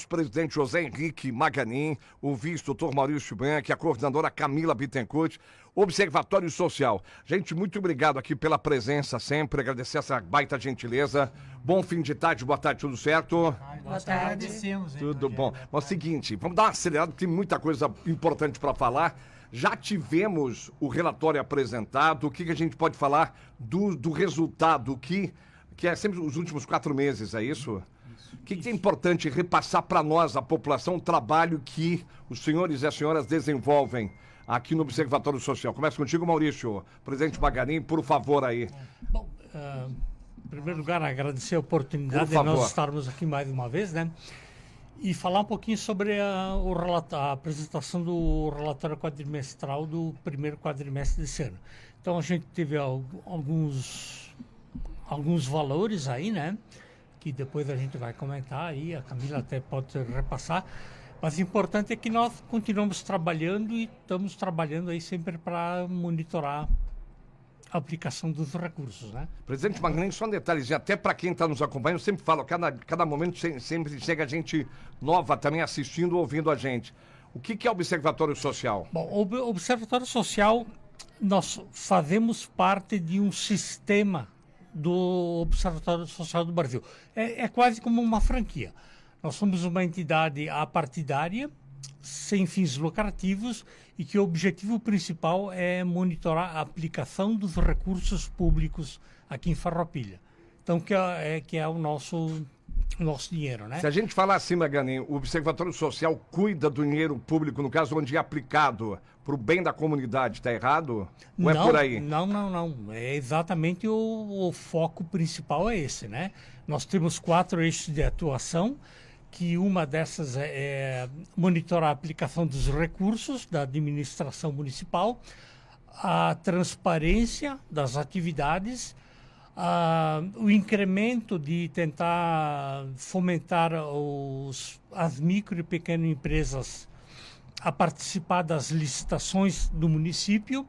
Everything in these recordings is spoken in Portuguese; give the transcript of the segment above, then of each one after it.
presidente José Henrique Maganin, o vice doutor Maurício Bianchi, a coordenadora Camila Bittencourt, Observatório Social. Gente, muito obrigado aqui pela presença sempre, agradecer essa baita gentileza. Bom fim de tarde, boa tarde, tudo certo? Boa tarde. Agradecemos. Tudo bom. Mas é o seguinte, vamos dar uma acelerada, tem muita coisa importante para falar. Já tivemos o relatório apresentado, o que a gente pode falar do resultado, que é sempre os últimos 4 meses, é isso? O que é importante repassar para nós, a população, o trabalho que os senhores e as senhoras desenvolvem aqui no Observatório Social? Começa contigo, Maurício. Presidente Maganin, por favor, aí. Bom, em primeiro lugar, agradecer a oportunidade de nós estarmos aqui mais uma vez, né? E falar um pouquinho sobre a apresentação do relatório quadrimestral do primeiro quadrimestre desse ano. Então, a gente teve alguns valores aí, né? Que depois a gente vai comentar aí, a Camila até pode repassar, mas o importante é que nós continuamos trabalhando e estamos trabalhando aí sempre para monitorar a aplicação dos recursos, né? Presidente Maganin, só um detalhezinho, até para quem está nos acompanhando, eu sempre falo, cada momento sempre chega gente nova também assistindo, ouvindo a gente. O que é o Observatório Social? Bom, o Observatório Social, nós fazemos parte de um sistema do Observatório Social do Brasil. É quase como uma franquia. Nós somos uma entidade apartidária, sem fins lucrativos, e que o objetivo principal é monitorar a aplicação dos recursos públicos aqui em Farroupilha. Então, que é o nosso dinheiro, né? Se a gente falar assim, Maganin, o Observatório Social cuida do dinheiro público, no caso onde é aplicado para o bem da comunidade, está errado? Ou é por aí? Não. É exatamente o foco principal é esse, né? Nós temos 4 eixos de atuação, que uma dessas é monitorar a aplicação dos recursos da administração municipal, a transparência das atividades, o incremento de tentar fomentar as micro e pequenas empresas a participar das licitações do município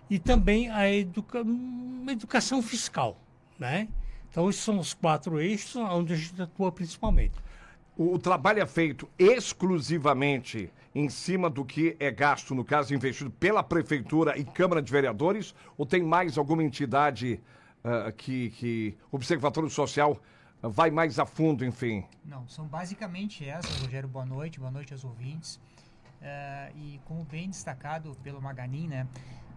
e também a educação fiscal, né? Então, esses são os 4 eixos onde a gente atua principalmente. O trabalho é feito exclusivamente em cima do que é gasto, no caso, investido pela Prefeitura e Câmara de Vereadores, ou tem mais alguma entidade que o Observatório Social vai mais a fundo, enfim? Não, são basicamente essas, Rogério, boa noite aos ouvintes. E como bem destacado pelo Maganin, né,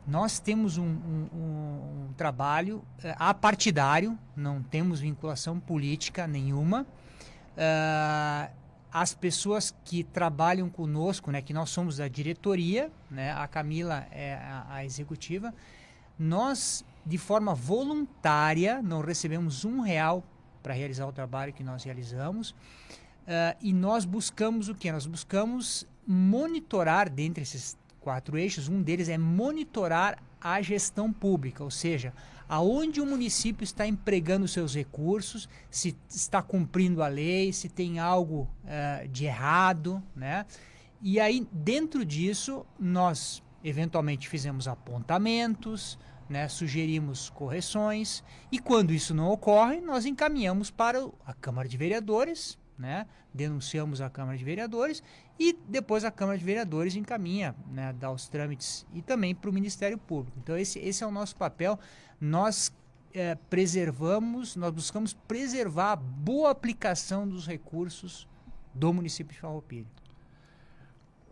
nós temos um trabalho apartidário, não temos vinculação política nenhuma. As pessoas que trabalham conosco, né, que nós somos da diretoria, né, a Camila é a executiva, nós, de forma voluntária, não recebemos R$1 para realizar o trabalho que nós realizamos, e nós buscamos o quê? Nós buscamos monitorar, dentre esses 4 eixos, um deles é monitorar a gestão pública, ou seja, aonde o município está empregando seus recursos, se está cumprindo a lei, se tem algo de errado, né? E aí, dentro disso, nós eventualmente fizemos apontamentos, né, sugerimos correções, e quando isso não ocorre, nós encaminhamos para a Câmara de Vereadores, né, denunciamos a Câmara de Vereadores e depois a Câmara de Vereadores encaminha, né, dá os trâmites e também para o Ministério Público. Então esse é o nosso papel. Nós buscamos preservar a boa aplicação dos recursos do município de Farroupilha.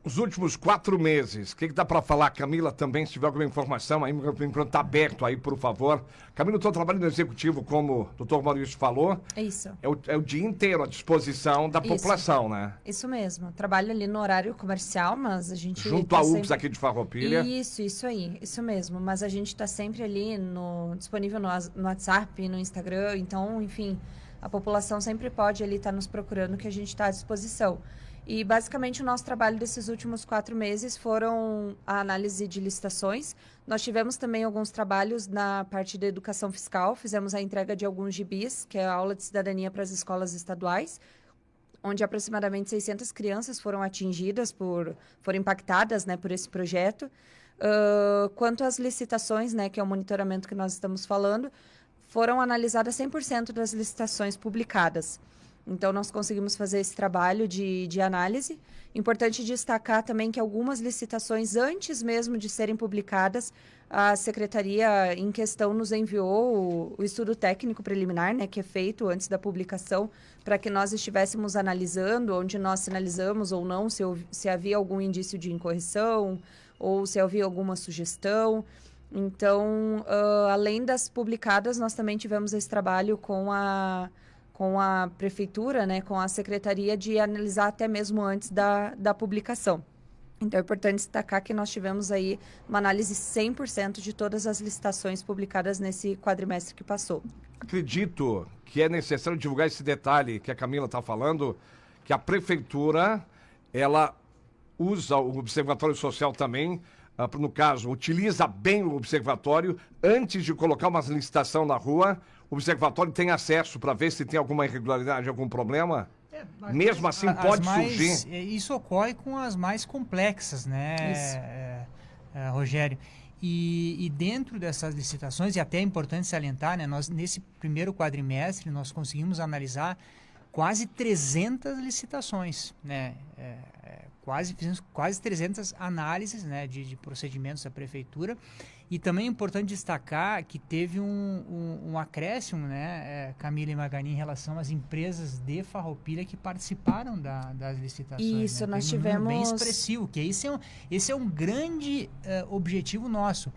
Os últimos 4 meses, o que dá para falar? Camila, também, se tiver alguma informação, aí o microfone está aberto aí, por favor. Camila, eu estou trabalhando no Executivo, como o doutor Maurício falou. É isso. É o dia inteiro à disposição da população, né? Isso mesmo. Trabalho ali no horário comercial, mas a gente... Junto à UPS aqui de Farroupilha. Isso aí. Isso mesmo. Mas a gente está sempre ali disponível no WhatsApp, no Instagram. Então, enfim, a população sempre pode ali estar nos procurando, que a gente está à disposição. E, basicamente, o nosso trabalho desses últimos 4 meses foram a análise de licitações. Nós tivemos também alguns trabalhos na parte da educação fiscal. Fizemos a entrega de alguns gibis, que é a aula de cidadania para as escolas estaduais, onde aproximadamente 600 crianças foram atingidas, foram impactadas, né, por esse projeto. Quanto às licitações, né, que é o monitoramento que nós estamos falando, foram analisadas 100% das licitações publicadas. Então, nós conseguimos fazer esse trabalho de análise. Importante destacar também que algumas licitações, antes mesmo de serem publicadas, a secretaria em questão nos enviou o estudo técnico preliminar, né, que é feito antes da publicação, para que nós estivéssemos analisando, onde nós sinalizamos ou não, se havia algum indício de incorreção ou se havia alguma sugestão. Então, além das publicadas, nós também tivemos esse trabalho com a prefeitura, né, com a secretaria, de analisar até mesmo antes da publicação. Então, é importante destacar que nós tivemos aí uma análise 100% de todas as licitações publicadas nesse quadrimestre que passou. Acredito que é necessário divulgar esse detalhe que a Camila está falando, que a prefeitura, ela usa o Observatório Social também, no caso, utiliza bem o observatório. Antes de colocar uma licitação na rua, o observatório tem acesso para ver se tem alguma irregularidade, algum problema? Mesmo assim, pode surgir. Isso ocorre com as mais complexas, né, Rogério? E dentro dessas licitações, e até é importante salientar, né, nós, nesse primeiro quadrimestre, nós conseguimos analisar quase 300 licitações, né? Fizemos quase 300 análises, né, de procedimentos da prefeitura. E também é importante destacar que teve um acréscimo, né, Camila e Maganin, em relação às empresas de Farroupilha que participaram das licitações. Isso, né? Nós Teve tivemos... bem expressivo, que esse é um grande objetivo nosso.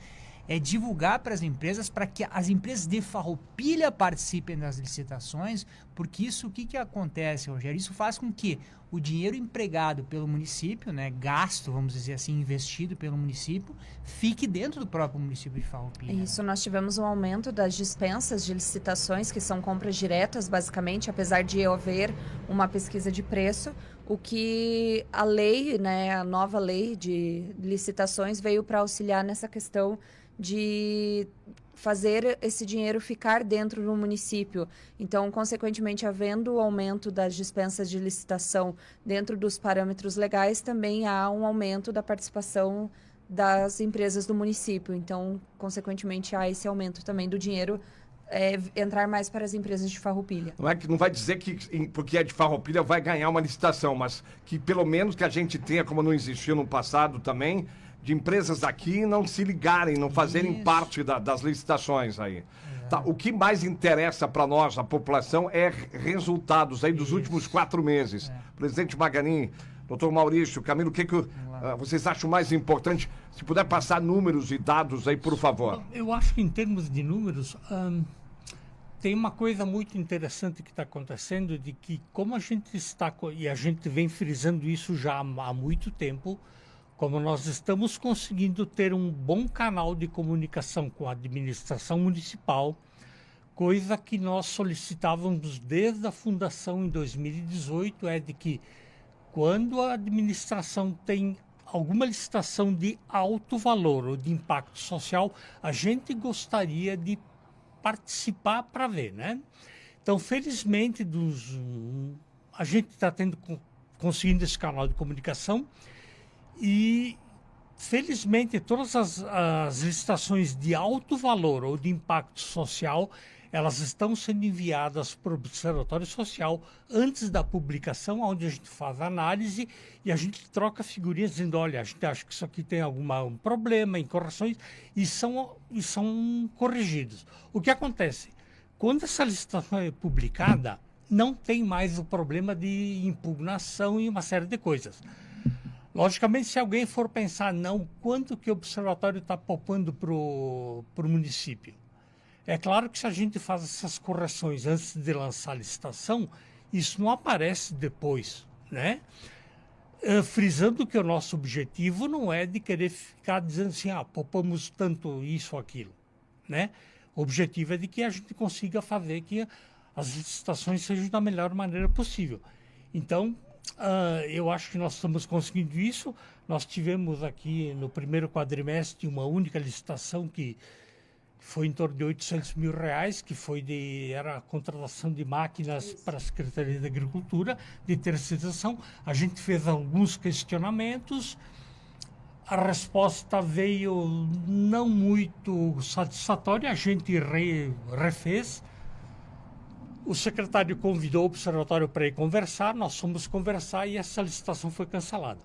É divulgar para as empresas, para que as empresas de Farroupilha participem das licitações, porque isso, o que acontece, Rogério? Isso faz com que o dinheiro empregado pelo município, né, gasto, vamos dizer assim, investido pelo município, fique dentro do próprio município de Farroupilha. Isso, nós tivemos um aumento das dispensas de licitações, que são compras diretas, basicamente, apesar de haver uma pesquisa de preço, o que a lei, né, a nova lei de licitações veio para auxiliar nessa questão de fazer esse dinheiro ficar dentro do município. Então, consequentemente, havendo o aumento das dispensas de licitação dentro dos parâmetros legais, também há um aumento da participação das empresas do município. Então, consequentemente, há esse aumento também do dinheiro entrar mais para as empresas de Farroupilha. Não vai dizer que porque é de Farroupilha vai ganhar uma licitação, mas que pelo menos que a gente tenha, como não existiu no passado também, de empresas daqui não se ligarem, não fazerem parte das licitações aí. Tá, o que mais interessa para nós, a população, é resultados aí dos últimos 4 meses. Presidente Maganin, doutor Maurício, Camilo, o que vocês acham mais importante? Se puder passar números e dados aí, por favor. Eu acho que em termos de números, tem uma coisa muito interessante que está acontecendo, de que como a gente está, e a gente vem frisando isso já há muito tempo, como nós estamos conseguindo ter um bom canal de comunicação com a administração municipal, coisa que nós solicitávamos desde a fundação em 2018, é de que quando a administração tem alguma licitação de alto valor ou de impacto social, a gente gostaria de participar para ver, né? Então, felizmente, a gente está conseguindo esse canal de comunicação. E, felizmente, todas as licitações de alto valor ou de impacto social, elas estão sendo enviadas para o Observatório Social antes da publicação, onde a gente faz a análise e a gente troca figurinhas dizendo, olha, a gente acha que isso aqui tem algum problema, incorreções, e são corrigidos. O que acontece? Quando essa licitação é publicada, não tem mais o problema de impugnação e uma série de coisas. Logicamente, se alguém for pensar, não, quanto que o observatório está poupando para o município? É claro que se a gente faz essas correções antes de lançar a licitação, isso não aparece depois, né? Frisando que o nosso objetivo não é de querer ficar dizendo assim, poupamos tanto isso ou aquilo, né? O objetivo é de que a gente consiga fazer que as licitações sejam da melhor maneira possível. Então, eu acho que nós estamos conseguindo isso. Nós tivemos aqui no primeiro quadrimestre uma única licitação que foi em torno de R$800 mil, que era a contratação de máquinas para a Secretaria da Agricultura, de terceirização. A gente fez alguns questionamentos, a resposta veio não muito satisfatória, a gente refez. O secretário convidou o observatório para ir conversar, nós fomos conversar e essa licitação foi cancelada.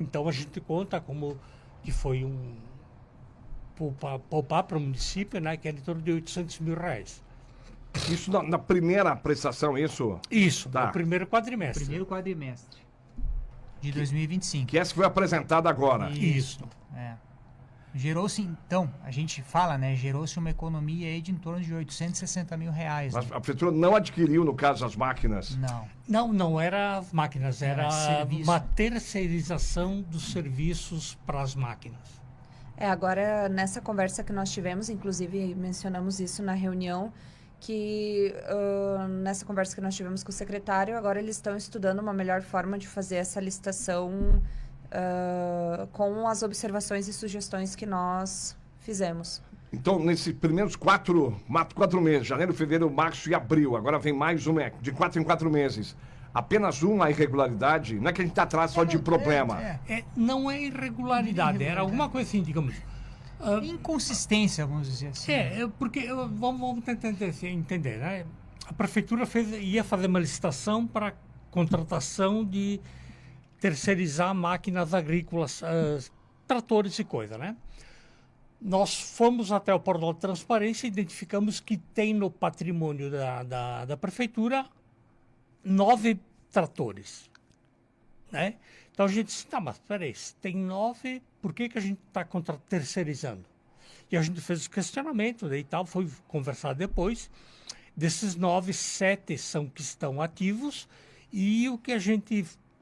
Então a gente conta como que foi um poupar para o município, né, que é em torno de R$800 mil. Isso na primeira prestação, isso? Isso, Tá. no primeiro quadrimestre. Primeiro quadrimestre de 2025. Que essa que foi apresentada agora. Isso. É. Gerou-se, então, a gente fala, né? Gerou-se uma economia aí de em torno de R$860 mil. Mas Né? a prefeitura não adquiriu, no caso, as máquinas. Não. Não era as máquinas, era serviço. uma terceirização dos serviços para as máquinas. Agora, nessa conversa que nós tivemos, inclusive mencionamos isso na reunião, que nessa conversa que nós tivemos com o secretário, agora eles estão estudando uma melhor forma de fazer essa licitação com as observações e sugestões que nós fizemos. Então, nesses primeiros quatro meses, janeiro, fevereiro, março e abril, agora vem mais uma, de 4 em 4 meses. Apenas uma irregularidade, não é que a gente está atrás só de problema. Não é irregularidade, era alguma coisa assim, digamos. Inconsistência, vamos dizer assim. Porque vamos tentar entender, né? A prefeitura ia fazer uma licitação para contratação de terceirizar máquinas agrícolas, tratores e coisa, né? Nós fomos até o portal de transparência e identificamos que tem no patrimônio da prefeitura 9 tratores, né? Então a gente disse, tá, mas peraí, se tem 9, por que a gente está terceirizando? E a gente fez o questionamento e tal, foi conversar depois. Desses 9, 7 são que estão ativos e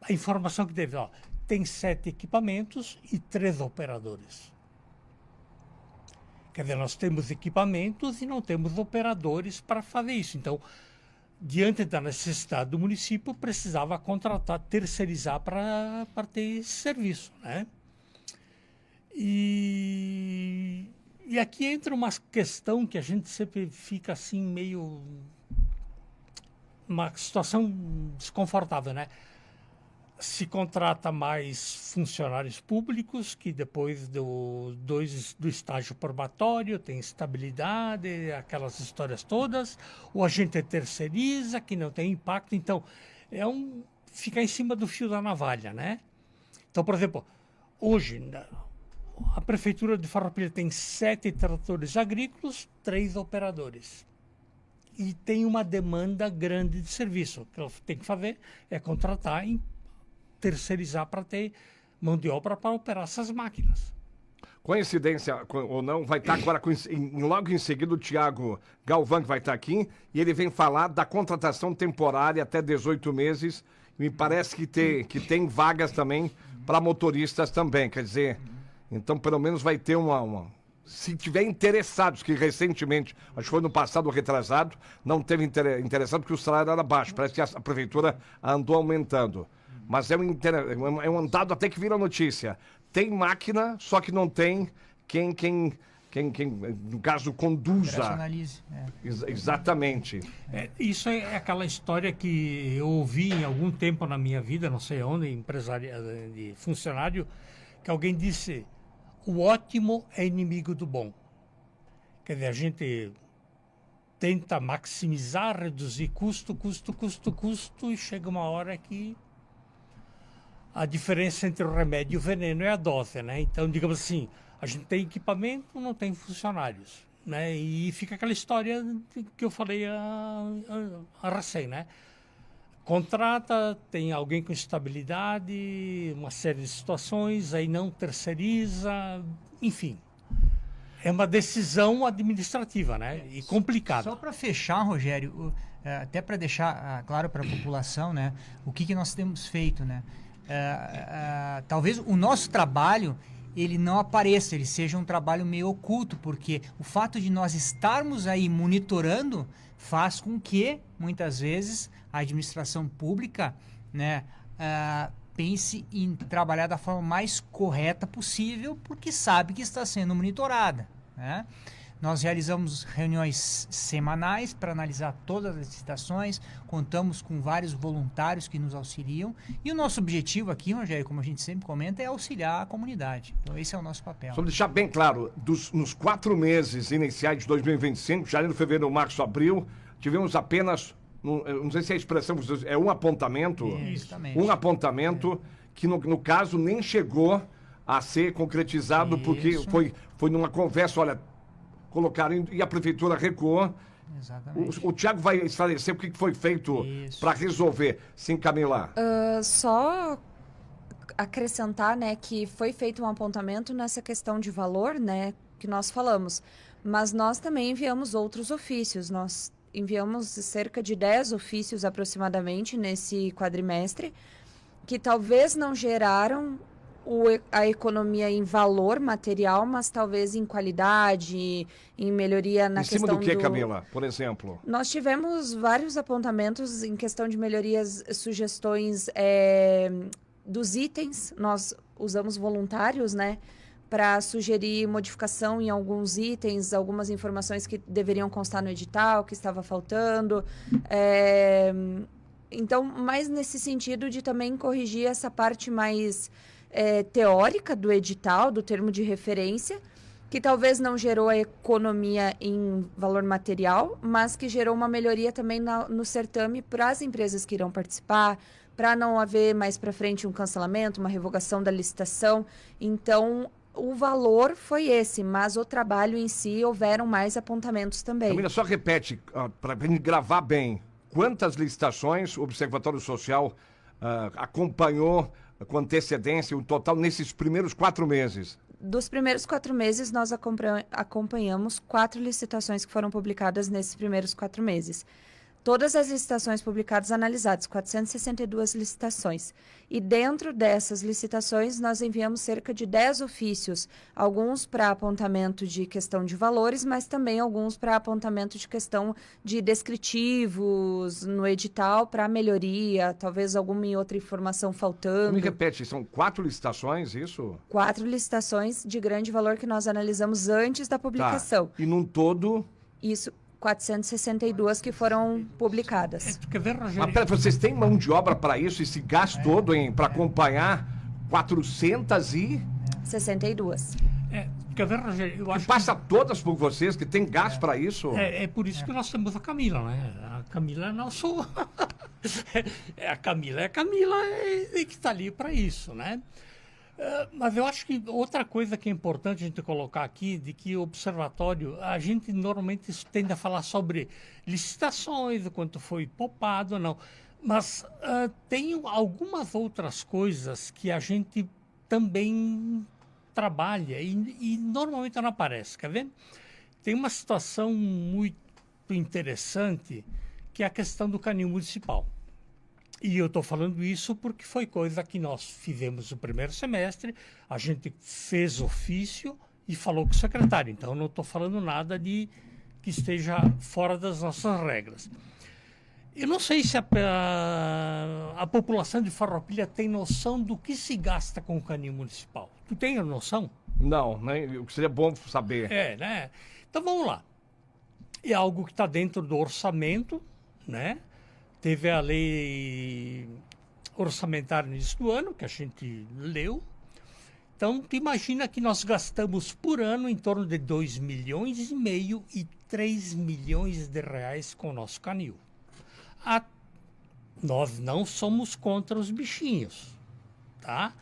a informação que teve, tem 7 equipamentos e 3 operadores. Quer dizer, nós temos equipamentos e não temos operadores para fazer isso. Então, diante da necessidade do município, precisava terceirizar para ter esse serviço, né? E aqui entra uma questão que a gente sempre fica assim meio... uma situação desconfortável, né? Se contrata mais funcionários públicos, que depois do estágio probatório tem estabilidade, aquelas histórias todas, ou a gente terceiriza, que não tem impacto. Então, fica em cima do fio da navalha, né? Então, por exemplo, hoje, a Prefeitura de Farroupilha tem 7 tratores agrícolas, 3 operadores. E tem uma demanda grande de serviço. O que ela tem que fazer é contratar terceirizar para ter mão de obra para operar essas máquinas. Coincidência ou não, vai estar agora, logo em seguida, o Tiago Galvão, que vai estar aqui, e ele vem falar da contratação temporária até 18 meses. Me parece que tem vagas também para motoristas também, quer dizer, então pelo menos vai ter se tiver interessados, que recentemente, acho que foi no passado retrasado, não teve interessado porque o salário era baixo, parece que a prefeitura andou aumentando. Mas é um dado até que vira notícia. Tem máquina, só que não tem quem no caso, conduza. Operacionalize. Exatamente. Isso é aquela história que eu ouvi em algum tempo na minha vida, não sei onde, de funcionário, que alguém disse, o ótimo é inimigo do bom. Quer dizer, a gente tenta maximizar, reduzir custo, e chega uma hora que a diferença entre o remédio e o veneno é a dose, né? Então, digamos assim, a gente tem equipamento, não tem funcionários, né? E fica aquela história que eu falei a recém, né? Contrata, tem alguém com estabilidade, uma série de situações, aí não terceiriza, enfim. É uma decisão administrativa, né? E complicada. Só para fechar, Rogério, até para deixar claro para a população, né? O que nós temos feito, né? Talvez o nosso trabalho ele não apareça, ele seja um trabalho meio oculto, porque o fato de nós estarmos aí monitorando faz com que, muitas vezes, a administração pública, né, pense em trabalhar da forma mais correta possível, porque sabe que está sendo monitorada, né? Nós realizamos reuniões semanais para analisar todas as licitações, contamos com vários voluntários que nos auxiliam e o nosso objetivo aqui, Rogério, como a gente sempre comenta, é auxiliar a comunidade. Então esse é o nosso papel. Só deixar bem claro, nos 4 meses iniciais de 2025, janeiro, fevereiro, março, abril, tivemos apenas, eu não sei se é a expressão, é um apontamento. Justamente. Um apontamento que, no caso, nem chegou a ser concretizado, porque foi numa conversa, olha, colocaram e a prefeitura recuou. Exatamente. O Tiago vai esclarecer o que foi feito para resolver. Sim, Camila. Só acrescentar, né, que foi feito um apontamento nessa questão de valor, né, que nós falamos. Mas nós também enviamos outros ofícios. Nós enviamos cerca de 10 ofícios aproximadamente nesse quadrimestre, que talvez não geraram a economia em valor material, mas talvez em qualidade, em melhoria na questão Em cima do que, Camila, por exemplo? Nós tivemos vários apontamentos em questão de melhorias, sugestões dos itens. Nós usamos voluntários, né, para sugerir modificação em alguns itens, algumas informações que deveriam constar no edital, que estava faltando. Então, mais nesse sentido de também corrigir essa parte mais teórica do edital, do termo de referência, que talvez não gerou a economia em valor material, mas que gerou uma melhoria também no certame para as empresas que irão participar, para não haver mais para frente um cancelamento, uma revogação da licitação. Então, o valor foi esse, mas o trabalho em si houveram mais apontamentos também. Camila, só repete, para a gente gravar bem, quantas licitações o Observatório Social acompanhou com antecedência, o total nesses primeiros 4 meses? Dos primeiros 4 meses, nós acompanhamos 4 licitações que foram publicadas nesses primeiros 4 meses. Todas as licitações publicadas analisadas, 462 licitações. E dentro dessas licitações, nós enviamos cerca de 10 ofícios, alguns para apontamento de questão de valores, mas também alguns para apontamento de questão de descritivos no edital para melhoria, talvez alguma outra informação faltando. Me repete, são 4 licitações, isso? 4 licitações de grande valor que nós analisamos antes da publicação. Tá. E num todo... Isso... 462 que foram publicadas. Quer ver, Rogério? Mas pera, vocês têm mão de obra para isso, esse gasto todo para acompanhar 462? Quer ver, Rogério? Eu acho Passa todas por vocês, que tem gasto para isso? É por isso que nós temos a Camila, né? A Camila é nosso... a Camila e que está ali para isso, né? Mas eu acho que outra coisa que é importante a gente colocar aqui, de que o observatório, a gente normalmente tende a falar sobre licitações, o quanto foi poupado ou não, mas tem algumas outras coisas que a gente também trabalha e normalmente não aparece, quer ver? Tem uma situação muito interessante, que é a questão do canil municipal. E eu estou falando isso porque foi coisa que nós fizemos no primeiro semestre, a gente fez ofício e falou com o secretário. Então, não estou falando nada de que esteja fora das nossas regras. Eu não sei se a população de Farroupilha tem noção do que se gasta com o canil municipal. Tu tem a noção? Não, né? Seria bom saber. Né? Então, vamos lá. É algo que está dentro do orçamento, né? Teve a lei orçamentária no início do ano, que a gente leu. Então, tu imagina que nós gastamos por ano em torno de 2,5 milhões e 3 milhões de reais com o nosso canil. Nós não somos contra os bichinhos, tá?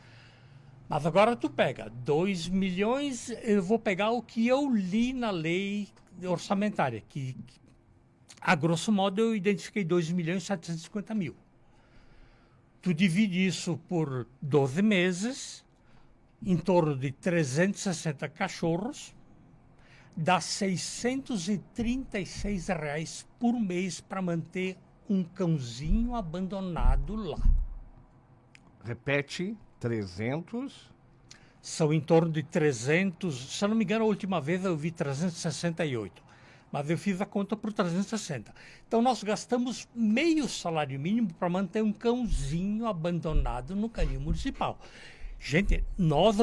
Mas agora tu pega 2 milhões, eu vou pegar o que eu li na lei orçamentária, que a grosso modo, eu identifiquei 2.750.000. Tu divide isso por 12 meses, em torno de 360 cachorros, dá R$ 636 reais por mês para manter um cãozinho abandonado lá. Repete, 300... São em torno de 300, se eu não me engano, a última vez eu vi 368. Mas eu fiz a conta por 360. Então, nós gastamos meio salário mínimo para manter um cãozinho abandonado no canil municipal. Gente, nós do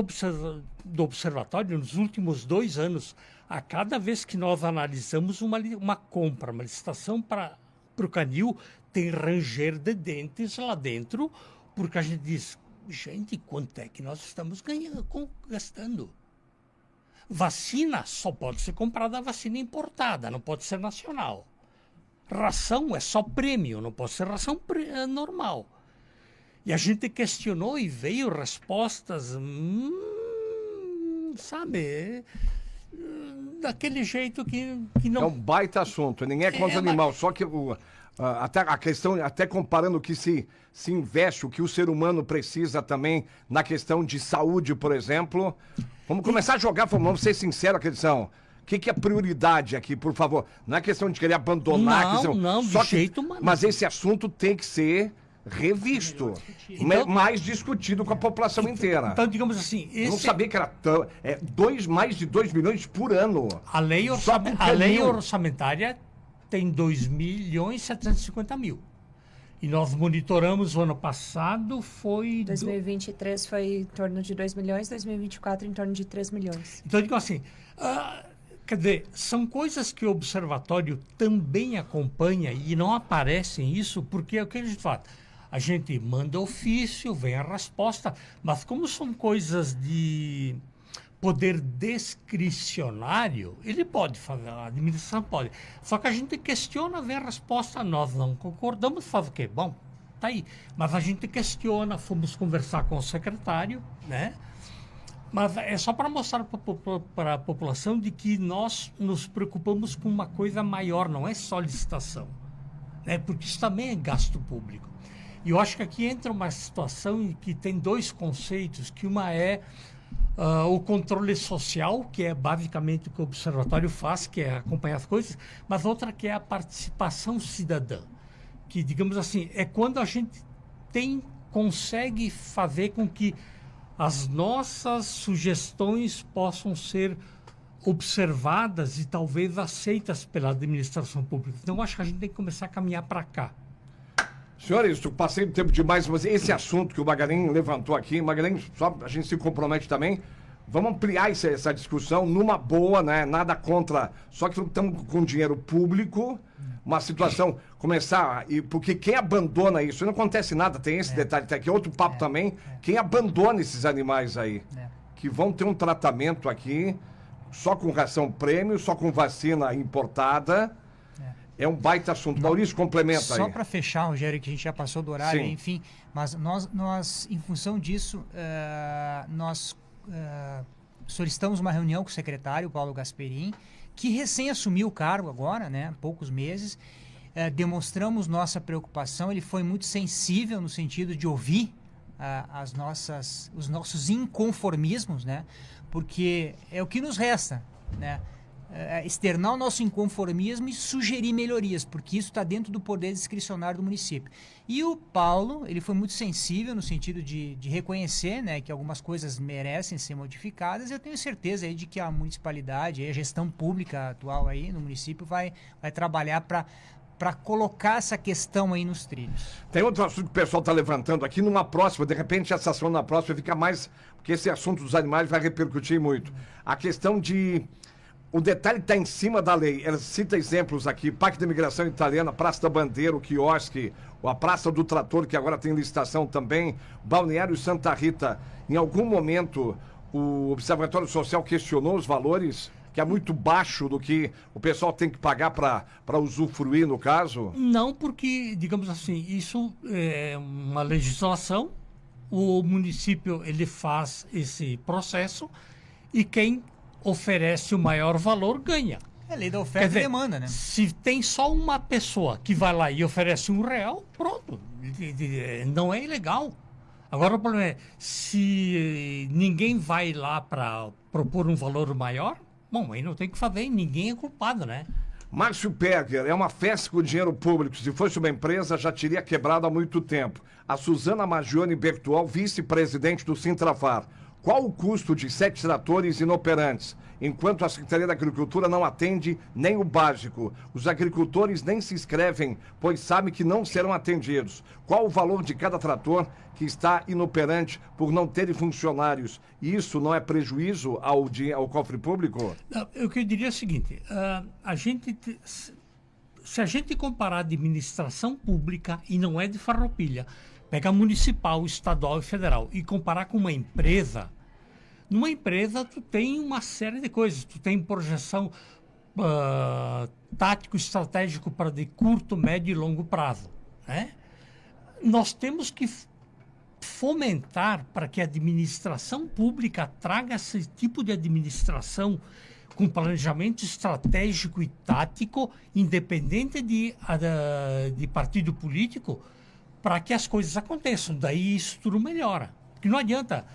Observatório, nos últimos 2 anos, a cada vez que nós analisamos uma compra, uma licitação para o canil, tem ranger de dentes lá dentro, porque a gente diz, gente, quanto é que nós estamos gastando? Vacina só pode ser comprada vacina importada, não pode ser nacional. ração é só prêmio, não pode ser ração normal. E a gente questionou e veio respostas, sabe, daquele jeito que não... É um baita assunto, ninguém é contra o animal, só que até a questão, até comparando o que se investe, o que o ser humano precisa também na questão de saúde, por exemplo. Vamos começar a jogar, vamos ser sinceros, questão. O que é prioridade aqui, por favor? Não é questão de querer abandonar. Não, só de jeito nenhum. Mas esse assunto tem que ser revisto, mais discutido com a população inteira. Então, digamos assim... Eu não sabia que era mais de 2 milhões por ano. A lei orçamentária tem 2.750.000. E nós monitoramos o ano passado, foi... 2023 foi em torno de 2 milhões, 2024 em torno de 3 milhões. Então, digo assim, quer dizer, são coisas que o observatório também acompanha e não aparecem isso, porque é o que a gente fala. A gente manda ofício, vem a resposta, mas como são coisas de poder discricionário, ele pode fazer, a administração pode. Só que a gente questiona, vem a resposta, nós não concordamos, faz o quê? Bom, tá aí. Mas a gente questiona, fomos conversar com o secretário, né? Mas é só para mostrar para a população de que nós nos preocupamos com uma coisa maior, não é só licitação, né? Porque isso também é gasto público. E eu acho que aqui entra uma situação em que tem dois conceitos, que uma é o controle social, que é basicamente o que o observatório faz, que é acompanhar as coisas, mas outra que é a participação cidadã, que, digamos assim, é quando a gente consegue fazer com que as nossas sugestões possam ser observadas e talvez aceitas pela administração pública. Então, eu acho que a gente tem que começar a caminhar para cá. Senhores, eu passei do tempo demais, mas esse assunto que o Magalhães levantou aqui, Magalhães, só a gente se compromete também, vamos ampliar essa discussão numa boa, né? Nada contra, só que estamos com dinheiro público, uma situação, porque quem abandona isso, não acontece nada, tem esse detalhe, tem aqui outro papo também, quem abandona esses animais aí, que vão ter um tratamento aqui, só com ração prêmio, só com vacina importada. É um baita assunto. Maurício, complementa aí. Só para fechar, Rogério, que a gente já passou do horário, Sim. Enfim, mas nós em função disso, nós solicitamos uma reunião com o secretário, Paulo Gasperin, que recém assumiu o cargo agora, né, há poucos meses. Demonstramos nossa preocupação, ele foi muito sensível no sentido de ouvir os nossos inconformismos, né, porque é o que nos resta, né? Externar o nosso inconformismo e sugerir melhorias, porque isso está dentro do poder discricionário do município. E o Paulo, ele foi muito sensível no sentido de reconhecer, né, que algumas coisas merecem ser modificadas. Eu tenho certeza aí de que a municipalidade, a gestão pública atual aí no município vai trabalhar para colocar essa questão aí nos trilhos. Tem outro assunto que o pessoal está levantando aqui, numa próxima, de repente essa ação na próxima fica mais, porque esse assunto dos animais vai repercutir muito. A questão de... O detalhe está em cima da lei. Ela cita exemplos aqui: Parque da Imigração Italiana, Praça da Bandeira, o quiosque, a Praça do Trator, que agora tem licitação também, Balneário Santa Rita. Em algum momento, o Observatório Social questionou os valores, que é muito baixo do que o pessoal tem que pagar para usufruir, no caso? Não, porque, digamos assim, isso é uma legislação, o município ele faz esse processo e quem oferece o maior valor, ganha. É lei da oferta e demanda, né? Se tem só uma pessoa que vai lá e oferece R$1, pronto. Não é ilegal. Agora o problema é, se ninguém vai lá para propor um valor maior, bom, aí não tem o que fazer, ninguém é culpado, né? Márcio Perger, é uma festa com dinheiro público. Se fosse uma empresa, já teria quebrado há muito tempo. A Suzana Magione Bertual, vice-presidente do Sintrafar. Qual o custo de 7 tratores inoperantes, enquanto a Secretaria da Agricultura não atende nem o básico? Os agricultores nem se inscrevem, pois sabem que não serão atendidos. Qual o valor de cada trator que está inoperante por não terem funcionários? Isso não é prejuízo ao cofre público? O que eu diria é o seguinte, se a gente comparar a administração pública, e não é de farroupilha, pega municipal, estadual e federal, e comparar com uma empresa, numa empresa tu tem uma série de coisas, tu tem projeção, tático estratégico para de curto, médio e longo prazo, né? Nós temos que fomentar para que a administração pública traga esse tipo de administração com planejamento estratégico e tático, independente de partido político, para que as coisas aconteçam. Daí isso tudo melhora. Porque não adianta.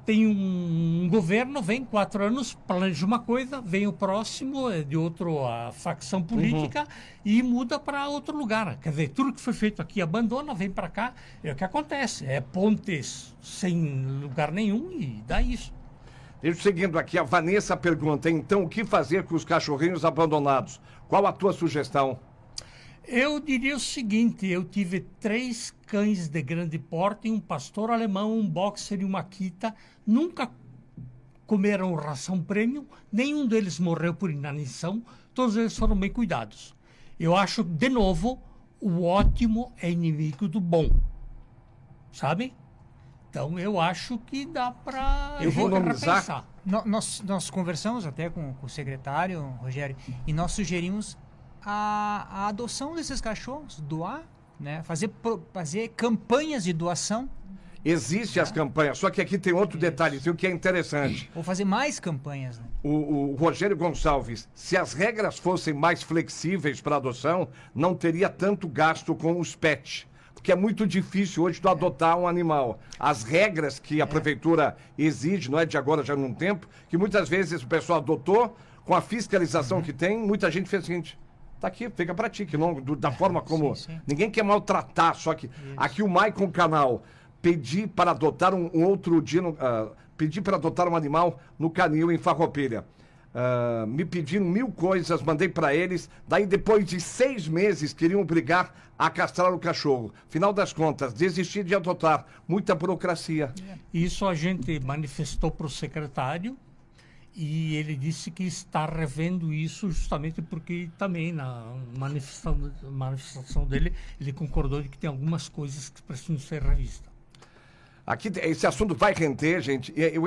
Tem um governo, vem 4 anos, planeja uma coisa, vem o próximo, é de outra facção política e muda para outro lugar. Quer dizer, tudo que foi feito aqui abandona, vem para cá. É o que acontece. É pontes sem lugar nenhum e dá isso. Seguindo aqui, a Vanessa pergunta, então, o que fazer com os cachorrinhos abandonados? Qual a tua sugestão? Eu diria o seguinte, eu tive 3 cães de grande porte, um pastor alemão, um boxer e uma Akita, nunca comeram ração premium, nenhum deles morreu por inanição, todos eles foram bem cuidados. Eu acho, de novo, o ótimo é inimigo do bom, sabe? Então, eu acho que dá para repensar. Nós conversamos até com o secretário, Rogério, e nós sugerimos a adoção desses cachorros, doar, né? Fazer campanhas de doação. Existem as campanhas, só que aqui tem outro detalhezinho que é interessante. Ou fazer mais campanhas, né? O Rogério Gonçalves, se as regras fossem mais flexíveis para adoção, não teria tanto gasto com os pets. Porque é muito difícil hoje tu adotar um animal. As regras que a prefeitura exige, não é de agora, já num tempo, que muitas vezes o pessoal adotou, com a fiscalização que tem, muita gente fez o seguinte, tá aqui, fica pra ti, que não, da forma como... Sim. Ninguém quer maltratar, só que aqui o Maicon Canal pedir para adotar um outro dino, pedir para adotar um animal no canil em Farroupilha. Me pediram 1000 coisas, mandei para eles. Daí, depois de 6 meses, queriam obrigar a castrar o cachorro. Final das contas, desisti de adotar. Muita burocracia. Isso a gente manifestou para o secretário e ele disse que está revendo isso justamente porque também na manifestação dele ele concordou de que tem algumas coisas que precisam ser revistas. Aqui, esse assunto vai render, gente. Eu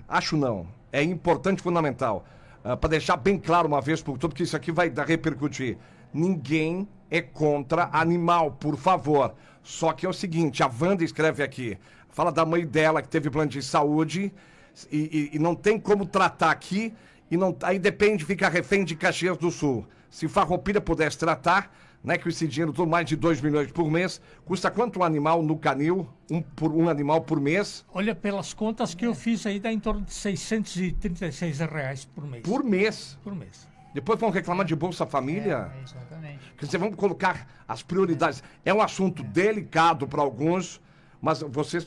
acho não. É importante, fundamental. Para deixar bem claro uma vez por todas, porque isso aqui vai repercutir. Ninguém é contra animal, por favor. Só que é o seguinte, a Wanda escreve aqui, fala da mãe dela que teve plano de saúde e não tem como tratar aqui, aí depende, fica refém de Caxias do Sul. Se Farroupilha pudesse tratar, né, com esse dinheiro todo, mais de 2 milhões por mês, custa quanto um animal no canil, um animal por mês? Olha, pelas contas que eu fiz aí, dá em torno de R$636 por mês. Por mês? Por mês. Depois vão reclamar de Bolsa Família? Exatamente. Quer dizer, vamos colocar as prioridades. É um assunto delicado para alguns, mas vocês,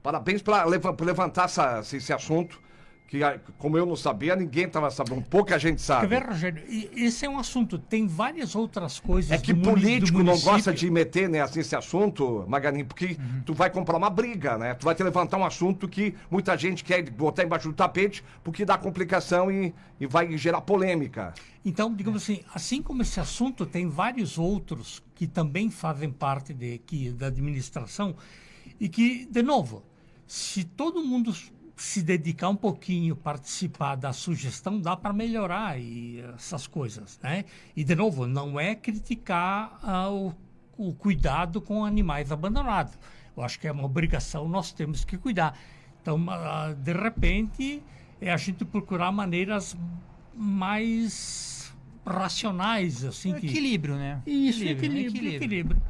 parabéns para levantar esse assunto, que como eu não sabia, ninguém estava sabendo, pouca gente sabe. Quer ver, Rogério, esse é um assunto, tem várias outras coisas. É que político não gosta de meter nesse assunto, Maganin, porque tu vai comprar uma briga, né? Tu vai te levantar um assunto que muita gente quer botar embaixo do tapete, porque dá complicação e vai gerar polêmica. Então, digamos assim como esse assunto, tem vários outros que também fazem parte da administração e que, de novo, se todo mundo se dedicar um pouquinho, participar da sugestão, dá para melhorar essas coisas, né? E, de novo, não é criticar o cuidado com animais abandonados. Eu acho que é uma obrigação, nós temos que cuidar. Então, de repente, é a gente procurar maneiras mais racionais, assim. Equilíbrio, né? Isso, equilíbrio.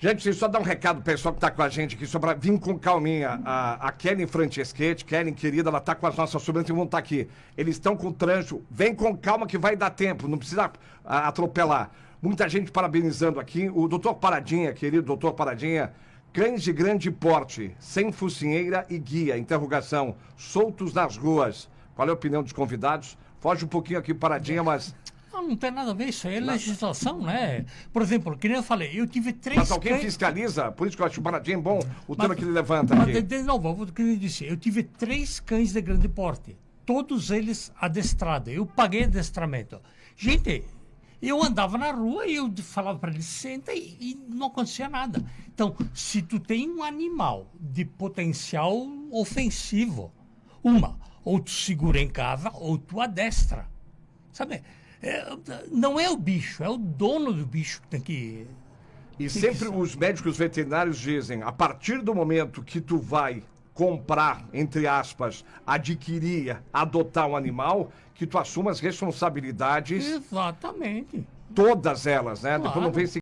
Gente, só dar um recado pro pessoal que tá com a gente aqui, só pra vir com calminha. A Kellen Franceschetti, Kellen, querida, ela tá com as nossas sobrinhas que vão estar aqui. Eles estão com trânsito. Vem com calma que vai dar tempo, não precisa atropelar. Muita gente parabenizando aqui. O doutor Paradinha, querido doutor Paradinha, cães de grande porte, sem focinheira e guia, interrogação, soltos nas ruas. Qual é a opinião dos convidados? Foge um pouquinho aqui, Paradinha, mas... Não tem nada a ver, isso aí é legislação, né? Por exemplo, que nem eu falei, eu tive 3 Mas alguém fiscaliza? Por isso que eu acho o Paradinha bom, o tema que ele levanta aqui. De novo, o que eu disse, eu tive 3 cães de grande porte, todos eles adestrados, eu paguei adestramento. Gente, eu andava na rua e eu falava para eles, senta e não acontecia nada. Então, se tu tem um animal de potencial ofensivo, ou tu segura em casa ou tu adestra. Sabe? Não é o bicho, é o dono do bicho que tem que... E sempre os médicos veterinários dizem, a partir do momento que tu vai comprar, entre aspas, adquirir, adotar um animal, que tu assuma as responsabilidades, Exatamente. todas elas, né? Claro. Depois não vem se